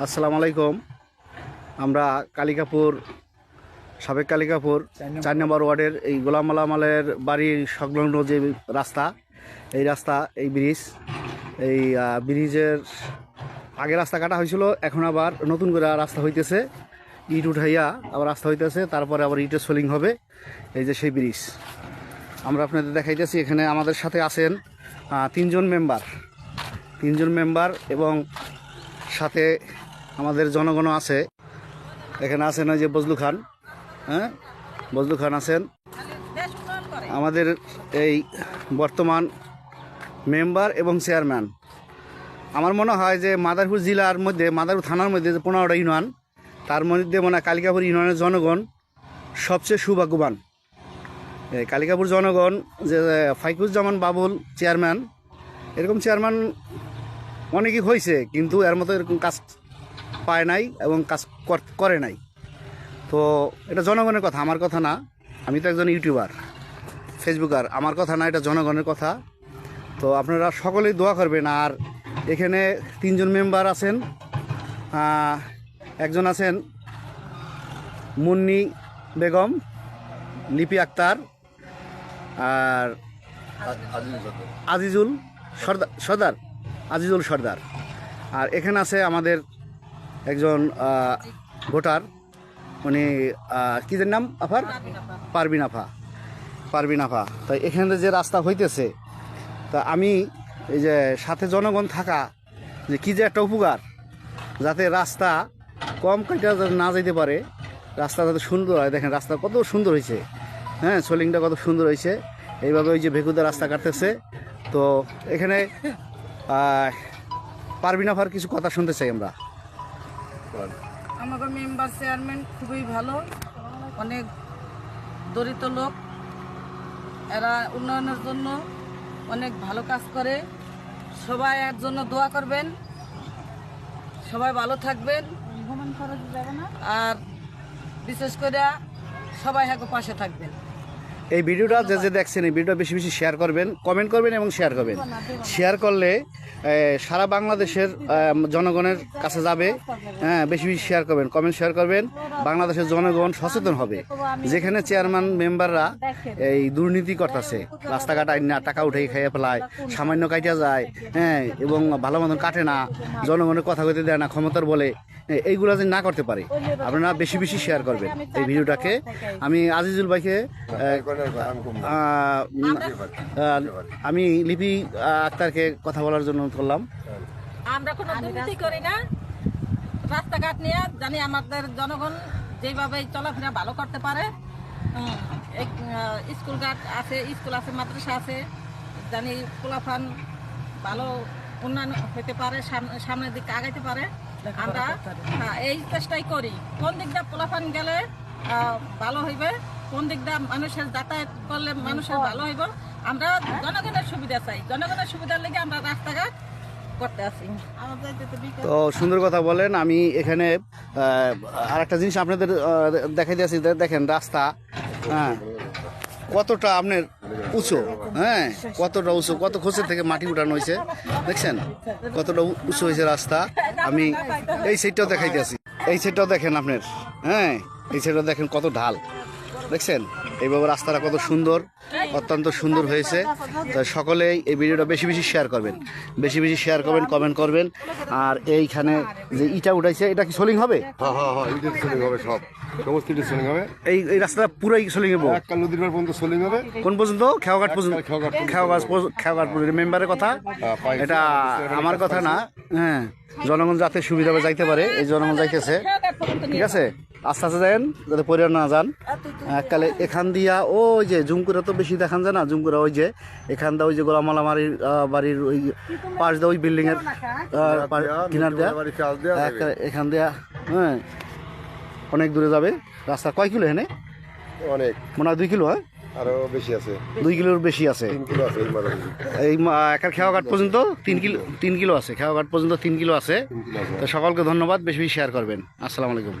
আসসালামু আলাইকুম। আমরা কালিকাপুর, সাবেক কালিকাপুর 4 নম্বর ওয়ার্ডের এই গোলাম মালামালের বাড়ির সংলগ্ন যে রাস্তা, এই রাস্তা, এই ব্রিজ, এই ব্রিজের আগে রাস্তা কাটা হয়েছিল, এখন আবার নতুন করে রাস্তা হইতেছে। ইট উঠাইয়া আবার রাস্তা হইতেছে, তারপরে আবার ইটের সোলিং হবে। এই যে সেই ব্রিজ আমরা আপনাদের দেখাইতেছি। এখানে আমাদের সাথে আছেন তিনজন মেম্বার এবং সাথে আমাদের জনগণ আছে। এখানে আছেন ওই যে বজলু খান, বজলু খান আছেন আমাদের এই বর্তমান মেম্বার এবং চেয়ারম্যান। আমার মনে হয় যে মাদারীপুর জেলার মধ্যে, মাদারীপুর থানার মধ্যে যে 15টা ইউনিয়ন, তার মধ্যে মনে হয় কালিকাপুর ইউনিয়নের জনগণ সবচেয়ে সৌভাগ্যবান। এই কালিকাপুর জনগণ যে ফাইকুজ্জামান বাবুল চেয়ারম্যান, এরকম চেয়ারম্যান অনেকই হয়েছে, কিন্তু এর মতো এরকম কাজ পায় নাই এবং কাজ করে নাই। তো এটা জনগণের কথা, আমার কথা না। আমি তো একজন ইউটিউবার, ফেসবুকার, আমার কথা না, এটা জনগণের কথা। তো আপনারা সকলেই দোয়া করবেন। আর এখানে 3 জন মেম্বার আছেন। একজন আছেন মুন্নি বেগম, লিপি আক্তার, আর আজিজুল সর্দার। আর এখানে আছে আমাদের একজন ভোটার, উনি কী যে নাম আফার, পারবিন আফা। তাই এখানে যে রাস্তা হইতেছে, তা আমি এই যে সাথে জনগণ থাকা যে কী যে একটা উপকার, যাতে রাস্তা কম কাটা না যেতে পারে, রাস্তা যাতে সুন্দর হয়। দেখেন রাস্তা কত সুন্দর হয়েছে, সোলিংটা কত সুন্দর হয়েছে। এইভাবে ওই যে ভেকুদা রাস্তা কাটতেছে। তো এখানে পারবিন আফার কিছু কথা শুনতে চাই আমরা। আমাদের মেম্বার চেয়ারম্যান খুবই ভালো, অনেক দরিদ্র লোক, এরা উন্নয়নের জন্য অনেক ভালো কাজ করে। সবাই এর জন্য দোয়া করবেন, সবাই ভালো থাকবেন, আর বিশেষ করে সবাই পাশে থাকবেন। এই ভিডিওটা যে দেখছেন, এই ভিডিওটা বেশি বেশি শেয়ার করবেন, কমেন্ট করবেন এবং শেয়ার করবেন। শেয়ার করলে সারা বাংলাদেশের জনগণের কাছে যাবে। বেশি বেশি শেয়ার করবেন, কমেন্ট শেয়ার করবেন। বাংলাদেশের জনগণ সচেতন হবে। যেখানে চেয়ারম্যান মেম্বাররা এই দুর্নীতি করতেছে, রাস্তাঘাট আইন না, টাকা উঠে খাইয়ে ফেলায়, সামান্য কাটিয়া যায়, এবং ভালো মতন কাটে না, জনগণের কথা কইতে দেয় না, ক্ষমতার বলে, এইগুলো যে না করতে পারে, আপনারা বেশি বেশি শেয়ার করবেন এই ভিডিওটাকে। আমি আজিজুল ভাইকে, আমি লিপি আক্তারকে কথা বলার জন্য করলাম। আমরা কোনো দুর্নীতি করি না, রাস্তাঘাট নিয়ে জানি আমাদের জনগণ যেভাবে চলাফেরা ভালো করতে পারে। স্কুল ঘাট আছে, স্কুল আছে, মাদ্রাসা আছে, জানি পোলাফান ভালো উন্নয়ন হতে পারে, সামনের দিকে আগাইতে পারে। আমরা এই চেষ্টাই করি, কোন দিকটা পোলাফান গেলে ভালো হইবে, কোন দিকটা মানুষের যাতায়াত করলে মানুষের ভালো হইব। আমরা জনগণের সুবিধা চাই, জনগণের সুবিধার লেগে আমরা রাস্তাঘাট করতে আসি। তো সুন্দর কথা বলেন। আমি এখানে আর একটা জিনিস আপনাদের দেখাই দিয়েছি। দেখেন রাস্তা কতটা আপনার উঁচু, কতটা উঁচু, কত খোঁচের থেকে মাটি উঠানো হয়েছে, দেখছেন কতটা উঁচু হয়েছে রাস্তা। আমি এই সাইডটাও দেখাইতে আছি, এই সাইডটাও দেখেন আপনার, এই সাইডটাও দেখেন কত ঢাল, দেখছেন। এইভাবে রাস্তাটা কত সুন্দর, অত্যন্ত সুন্দর হয়েছে। তো সকলেই এই ভিডিওটা বেশি বেশি শেয়ার করবেন, বেশি বেশি শেয়ার করবেন, কমেন্ট করবেন। আর এইখানে যে ইটা উঠাইছে, এটা কি সোলিং হবে? সব সমস্ত সোলিং হবে। এই রাস্তাটা পুরাই সোলিং হবে, নদীর পার পর্যন্ত সোলিং হবে। কোন পর্যন্ত? খেওঘাট পর্যন্ত। খেওঘাট পর্যন্ত মেম্বারের কথা, এটা আমার কথা না। জনগণ যাতে সুবিধাভাবে যাইতে পারে, এই জনগণ যাইতেছে, ঠিক আছে। আস্তে আস্তে যান, যাতে পরিবার না যান। এককালে এখান দিয়া ওই যে জুমকুরা তো বেশি দেখান যায় না, জুমকুরা ওই যে এখান দা ওই যে গোলামালা বাড়ির ওই পাশ দেওয়া ওই বিল্ডিং এর কিনার দেয়া, এখান দেয়া অনেক দূরে যাবে রাস্তা। কয় কিলো এখানে? অনেক, মনে হয় 2 কিলো। আরো বেশি আছে, 2 কিলোর বেশি আছে। 3 কিলো আছে এই একার খেওয়াঘাট পর্যন্ত 3 কিলো আছে, খেওয়াঘাট পর্যন্ত 3 কিলো আছে। তো সকলকে ধন্যবাদ, বেশি বেশি শেয়ার করবেন। আসসালামু আলাইকুম।